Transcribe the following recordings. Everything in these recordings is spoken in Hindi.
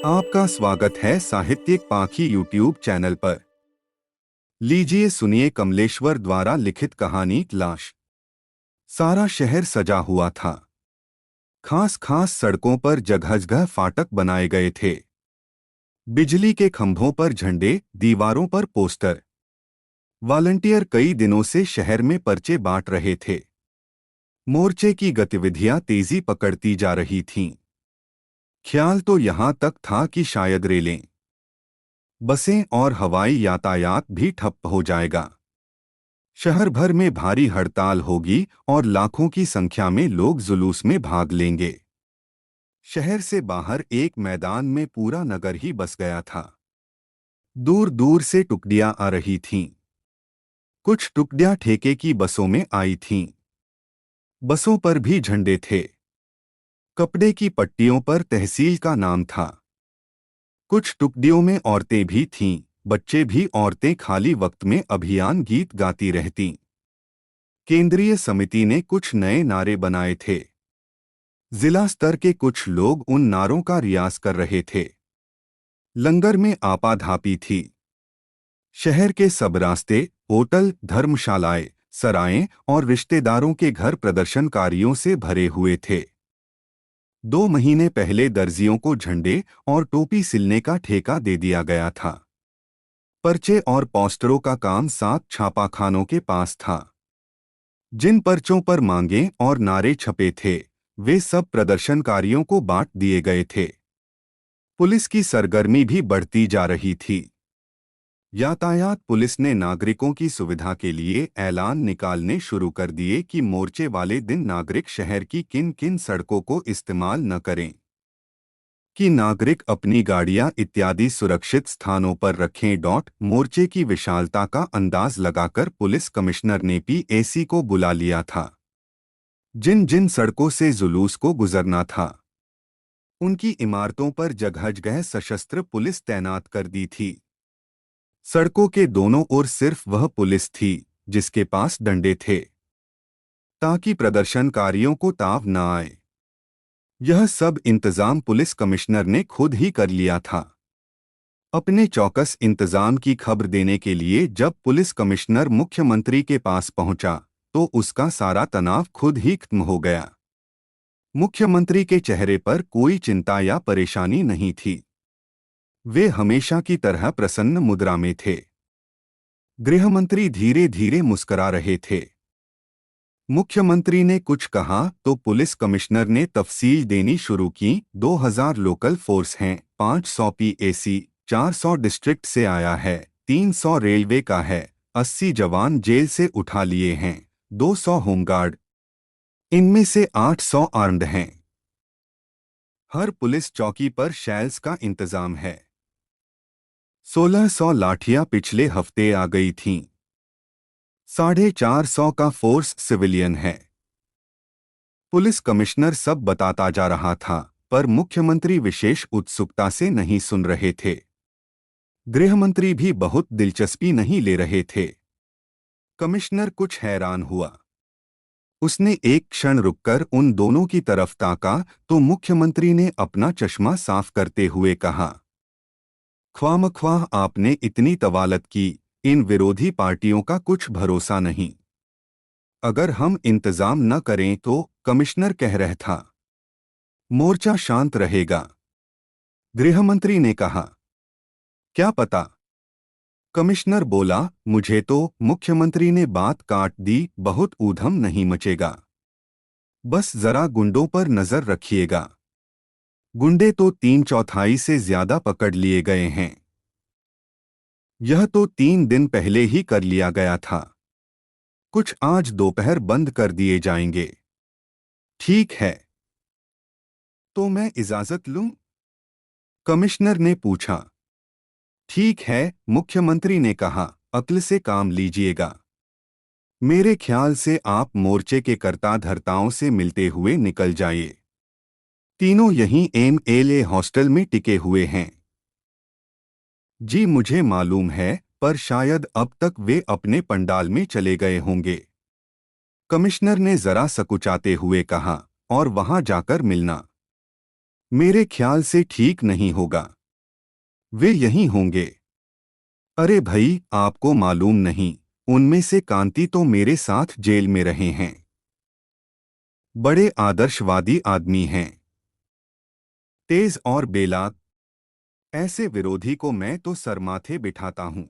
आपका स्वागत है साहित्यिक पाखी यूट्यूब चैनल पर। लीजिए सुनिए कमलेश्वर द्वारा लिखित कहानी लाश। सारा शहर सजा हुआ था। खास खास सड़कों पर जगह जगह फाटक बनाए गए थे। बिजली के खंभों पर झंडे, दीवारों पर पोस्टर। वॉलंटियर कई दिनों से शहर में पर्चे बांट रहे थे। मोर्चे की गतिविधियां तेजी पकड़ती जा रही थीं। ख्याल तो यहां तक था कि शायद रेलें, बसें और हवाई यातायात भी ठप हो जाएगा। शहर भर में भारी हड़ताल होगी और लाखों की संख्या में लोग जुलूस में भाग लेंगे। शहर से बाहर एक मैदान में पूरा नगर ही बस गया था। दूर दूर से टुकड़ियां आ रही थीं। कुछ टुकड़ियां ठेके की बसों में आई थीं। बसों पर भी झंडे थे। कपड़े की पट्टियों पर तहसील का नाम था। कुछ टुकड़ियों में औरतें भी थीं। बच्चे भी। औरतें खाली वक्त में अभियान गीत गाती रहतीं। केंद्रीय समिति ने कुछ नए नारे बनाए थे। जिला स्तर के कुछ लोग उन नारों का रियाज कर रहे थे। लंगर में आपाधापी थी। शहर के सब रास्ते, होटल, धर्मशालाएं, सराएं और रिश्तेदारों के घर प्रदर्शनकारियों से भरे हुए थे। 2 महीने पहले दर्जियों को झंडे और टोपी सिलने का ठेका दे दिया गया था। पर्चे और पोस्टरों का काम 7 छापाखानों के पास था। जिन पर्चों पर मांगे और नारे छपे थे, वे सब प्रदर्शनकारियों को बांट दिए गए थे। पुलिस की सरगर्मी भी बढ़ती जा रही थी। यातायात पुलिस ने नागरिकों की सुविधा के लिए ऐलान निकालने शुरू कर दिए कि मोर्चे वाले दिन नागरिक शहर की किन किन सड़कों को इस्तेमाल न करें, कि नागरिक अपनी गाड़ियां इत्यादि सुरक्षित स्थानों पर रखें। मोर्चे की विशालता का अंदाज लगाकर पुलिस कमिश्नर ने पीएसी को बुला लिया था। जिन जिन सड़कों से जुलूस को गुजरना था, उनकी इमारतों पर जगह जगह सशस्त्र पुलिस तैनात कर दी थी। सड़कों के दोनों ओर सिर्फ वह पुलिस थी जिसके पास डंडे थे, ताकि प्रदर्शनकारियों को ताव न आए। यह सब इंतजाम पुलिस कमिश्नर ने खुद ही कर लिया था। अपने चौकस इंतजाम की खबर देने के लिए जब पुलिस कमिश्नर मुख्यमंत्री के पास पहुंचा, तो उसका सारा तनाव खुद ही खत्म हो गया। मुख्यमंत्री के चेहरे पर कोई चिंता या परेशानी नहीं थी। वे हमेशा की तरह प्रसन्न मुद्रा में थे। गृहमंत्री धीरे धीरे मुस्कुरा रहे थे। मुख्यमंत्री ने कुछ कहा तो पुलिस कमिश्नर ने तफसील देनी शुरू की। 2000 लोकल फोर्स हैं, 500 पीएसी, 400 डिस्ट्रिक्ट से आया है, 300 रेलवे का है, 80 जवान जेल से उठा लिए हैं, 200 होमगार्ड, इनमें से 800 आर्म्ड हैं। हर पुलिस चौकी पर शैल्स का इंतजाम है। 1600 लाठियां पिछले हफ्ते आ गई थीं। 450 का फोर्स सिविलियन है। पुलिस कमिश्नर सब बताता जा रहा था, पर मुख्यमंत्री विशेष उत्सुकता से नहीं सुन रहे थे। गृहमंत्री भी बहुत दिलचस्पी नहीं ले रहे थे। कमिश्नर कुछ हैरान हुआ। उसने एक क्षण रुककर उन दोनों की तरफ ताका तो मुख्यमंत्री ने अपना चश्मा साफ करते हुए कहा, ख्वामख्वाह आपने इतनी तवालत की, इन विरोधी पार्टियों का कुछ भरोसा नहीं। अगर हम इंतजाम न करें तो, कमिश्नर कह रहा था, मोर्चा शांत रहेगा। गृहमंत्री ने कहा, क्या पता। कमिश्नर बोला, मुझे तो। मुख्यमंत्री ने बात काट दी, बहुत ऊधम नहीं मचेगा। बस जरा गुंडों पर नजर रखिएगा। गुंडे तो 3/4 से ज्यादा पकड़ लिए गए हैं। यह तो 3 दिन पहले ही कर लिया गया था। कुछ आज दोपहर बंद कर दिए जाएंगे। ठीक है, तो मैं इजाजत लूं? कमिश्नर ने पूछा। ठीक है, मुख्यमंत्री ने कहा, अक्ल से काम लीजिएगा। मेरे ख्याल से आप मोर्चे के कर्ता धर्ताओं से मिलते हुए निकल जाइए। तीनों यहीं MLA हॉस्टल में टिके हुए हैं। जी मुझे मालूम है, पर शायद अब तक वे अपने पंडाल में चले गए होंगे। कमिश्नर ने जरा सकुचाते हुए कहा, और वहां जाकर मिलना। मेरे ख्याल से ठीक नहीं होगा। वे यहीं होंगे। अरे भाई, आपको मालूम नहीं, उनमें से कांति तो मेरे साथ जेल में रहे हैं। बड़े आदर्शवादी आदमी हैं। तेज और बेलाग। ऐसे विरोधी को मैं तो सरमाथे बिठाता हूं।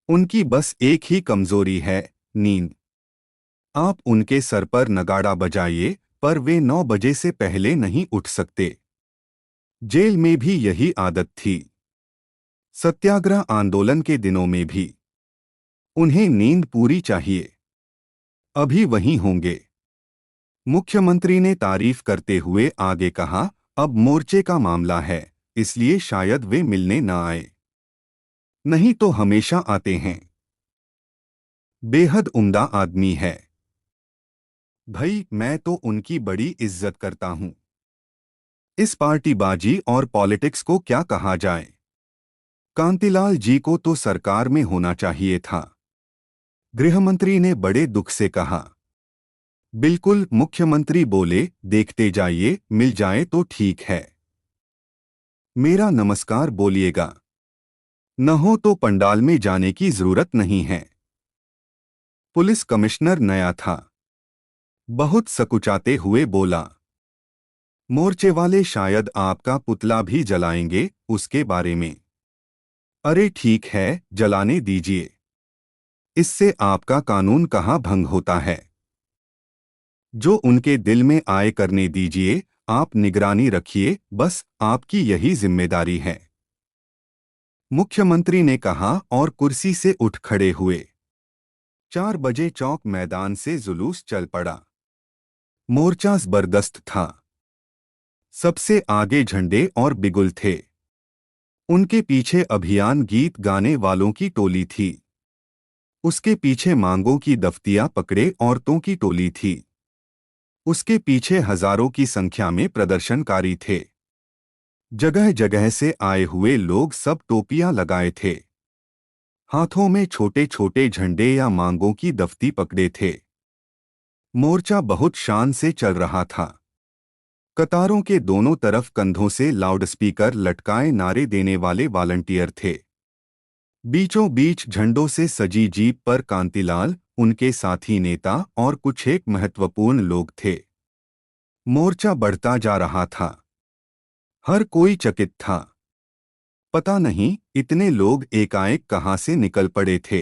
उनकी बस एक ही कमजोरी है, नींद। आप उनके सर पर नगाड़ा बजाइए, पर वे 9 बजे से पहले नहीं उठ सकते। जेल में भी यही आदत थी। सत्याग्रह आंदोलन के दिनों में भी उन्हें नींद पूरी चाहिए। अभी वहीं होंगे। मुख्यमंत्री ने तारीफ करते हुए आगे कहा, अब मोर्चे का मामला है, इसलिए शायद वे मिलने न आए। नहीं तो हमेशा आते हैं। बेहद उम्दा आदमी है। भाई, मैं तो उनकी बड़ी इज्जत करता हूं। इस पार्टीबाजी और पॉलिटिक्स को क्या कहा जाए। कांतिलाल जी को तो सरकार में होना चाहिए था। गृहमंत्री ने बड़े दुख से कहा। बिल्कुल, मुख्यमंत्री बोले, देखते जाइए, मिल जाए तो ठीक है। मेरा नमस्कार बोलिएगा। न हो तो पंडाल में जाने की जरूरत नहीं है। पुलिस कमिश्नर नया था। बहुत सकुचाते हुए बोला, मोर्चे वाले शायद आपका पुतला भी जलाएंगे, उसके बारे में। अरे ठीक है, जलाने दीजिए। इससे आपका कानून कहाँ भंग होता है। जो उनके दिल में आए करने दीजिए, आप निगरानी रखिए, बस आपकी यही जिम्मेदारी है। मुख्यमंत्री ने कहा और कुर्सी से उठ खड़े हुए। 4 बजे चौक मैदान से जुलूस चल पड़ा। मोर्चा जबरदस्त था। सबसे आगे झंडे और बिगुल थे। उनके पीछे अभियान गीत गाने वालों की टोली थी। उसके पीछे मांगों की दफ्तियां पकड़े औरतों की टोली थी। उसके पीछे हजारों की संख्या में प्रदर्शनकारी थे। जगह जगह से आए हुए लोग सब टोपियां लगाए थे। हाथों में छोटे छोटे झंडे या मांगों की दफ्ती पकड़े थे। मोर्चा बहुत शान से चल रहा था। कतारों के दोनों तरफ कंधों से लाउडस्पीकर लटकाए नारे देने वाले वॉलंटियर थे। बीचों बीच झंडों से सजी जीप पर कांतिलाल, उनके साथी नेता और कुछ एक महत्वपूर्ण लोग थे। मोर्चा बढ़ता जा रहा था। हर कोई चकित था। पता नहीं इतने लोग एकाएक कहां से निकल पड़े थे।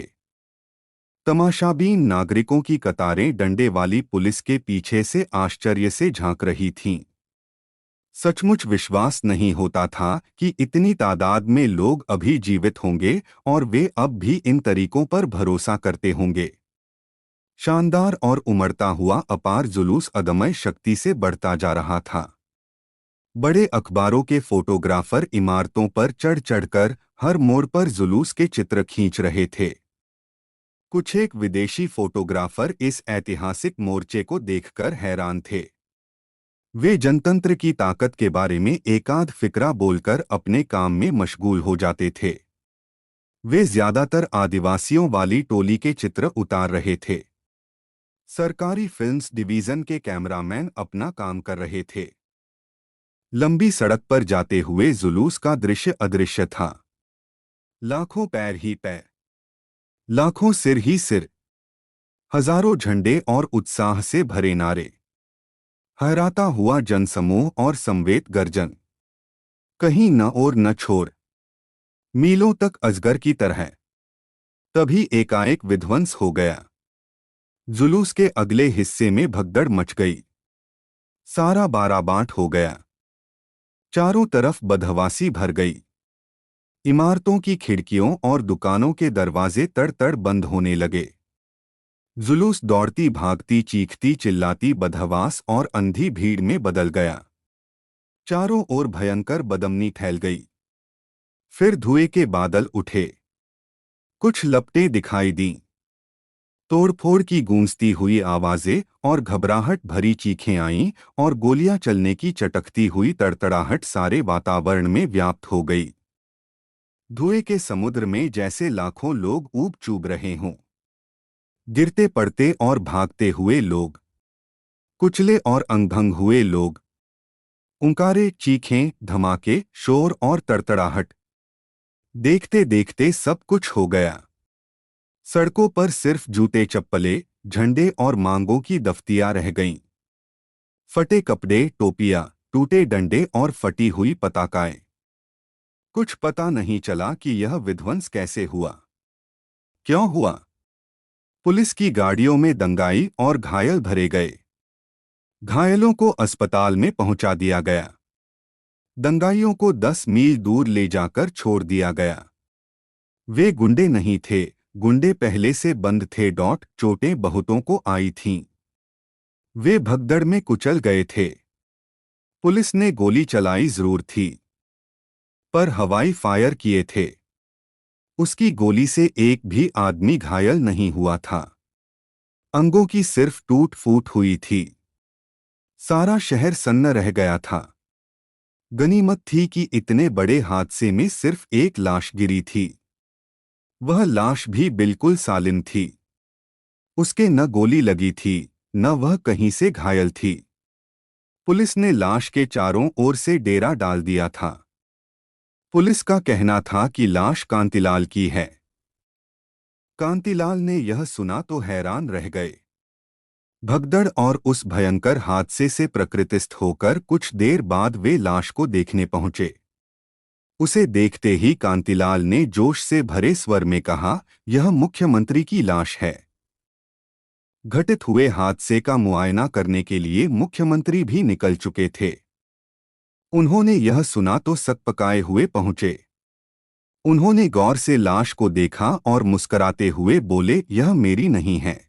तमाशाबीन नागरिकों की कतारें डंडे वाली पुलिस के पीछे से आश्चर्य से झांक रही थीं। सचमुच विश्वास नहीं होता था कि इतनी तादाद में लोग अभी जीवित होंगे और वे अब भी इन तरीकों पर भरोसा करते होंगे। शानदार और उमड़ता हुआ अपार जुलूस अदम्य शक्ति से बढ़ता जा रहा था। बड़े अखबारों के फोटोग्राफर इमारतों पर चढ़ चढ़कर हर मोड़ पर जुलूस के चित्र खींच रहे थे। कुछ एक विदेशी फोटोग्राफर इस ऐतिहासिक मोर्चे को देखकर हैरान थे। वे जनतंत्र की ताकत के बारे में एकाध फिक्रा बोलकर अपने काम में मशगूल हो जाते थे। वे ज्यादातर आदिवासियों वाली टोली के चित्र उतार रहे थे। सरकारी फिल्म्स डिवीजन के कैमरामैन अपना काम कर रहे थे। लंबी सड़क पर जाते हुए जुलूस का दृश्य अदृश्य था। लाखों पैर ही पैर, लाखों सिर ही सिर, हजारों झंडे और उत्साह से भरे नारे, हराता हुआ जनसमूह और संवेद गर्जन। कहीं न और न छोर, मीलों तक अजगर की तरह। तभी एकाएक विध्वंस हो गया। जुलूस के अगले हिस्से में भगदड़ मच गई। सारा बाराबाट हो गया। चारों तरफ बदहवासी भर गई। इमारतों की खिड़कियों और दुकानों के दरवाजे तड़ तड़ बंद होने लगे। जुलूस दौड़ती भागती चीखती चिल्लाती बदहवास और अंधी भीड़ में बदल गया। चारों ओर भयंकर बदमनी फैल गई। फिर धुएं के बादल उठे। कुछ लपटें दिखाई दीं। तोड़फोड़ की गूंजती हुई आवाजें और घबराहट भरी चीखें आईं और गोलियां चलने की चटकती हुई तड़तड़ाहट सारे वातावरण में व्याप्त हो गई। धुएं के समुद्र में जैसे लाखों लोग ऊब चूब रहे हों। गिरते पड़ते और भागते हुए लोग, कुचले और अंगभंग हुए लोग, उंकारे, चीखें, धमाके, शोर और तड़तड़ाहट। देखते देखते सब कुछ हो गया। सड़कों पर सिर्फ जूते चप्पलें, झंडे और मांगों की दफ्तियां रह गईं। फटे कपड़े, टोपियां, टूटे डंडे और फटी हुई पताकाएं। कुछ पता नहीं चला कि यह विध्वंस कैसे हुआ, क्यों हुआ। पुलिस की गाड़ियों में दंगाई और घायल भरे गए। घायलों को अस्पताल में पहुंचा दिया गया। दंगाइयों को 10 मील दूर ले जाकर छोड़ दिया गया। वे गुंडे नहीं थे, गुंडे पहले से बंद थे। चोटें बहुतों को आई थीं। वे भगदड़ में कुचल गए थे। पुलिस ने गोली चलाई जरूर थी, पर हवाई फायर किए थे। उसकी गोली से एक भी आदमी घायल नहीं हुआ था। अंगों की सिर्फ टूट फूट हुई थी। सारा शहर सन्न रह गया था। गनीमत थी कि इतने बड़े हादसे में सिर्फ एक लाश गिरी थी। वह लाश भी बिल्कुल सालिम थी। उसके न गोली लगी थी, न वह कहीं से घायल थी। पुलिस ने लाश के चारों ओर से डेरा डाल दिया था। पुलिस का कहना था कि लाश कांतिलाल की है। कांतिलाल ने यह सुना तो हैरान रह गए। भगदड़ और उस भयंकर हादसे से प्रकृतिस्थ होकर कुछ देर बाद वे लाश को देखने पहुंचे। उसे देखते ही कांतिलाल ने जोश से भरे स्वर में कहा, यह मुख्यमंत्री की लाश है। घटित हुए हादसे का मुआयना करने के लिए मुख्यमंत्री भी निकल चुके थे। उन्होंने यह सुना तो सकपकाए हुए पहुंचे। उन्होंने गौर से लाश को देखा और मुस्कराते हुए बोले, यह मेरी नहीं है।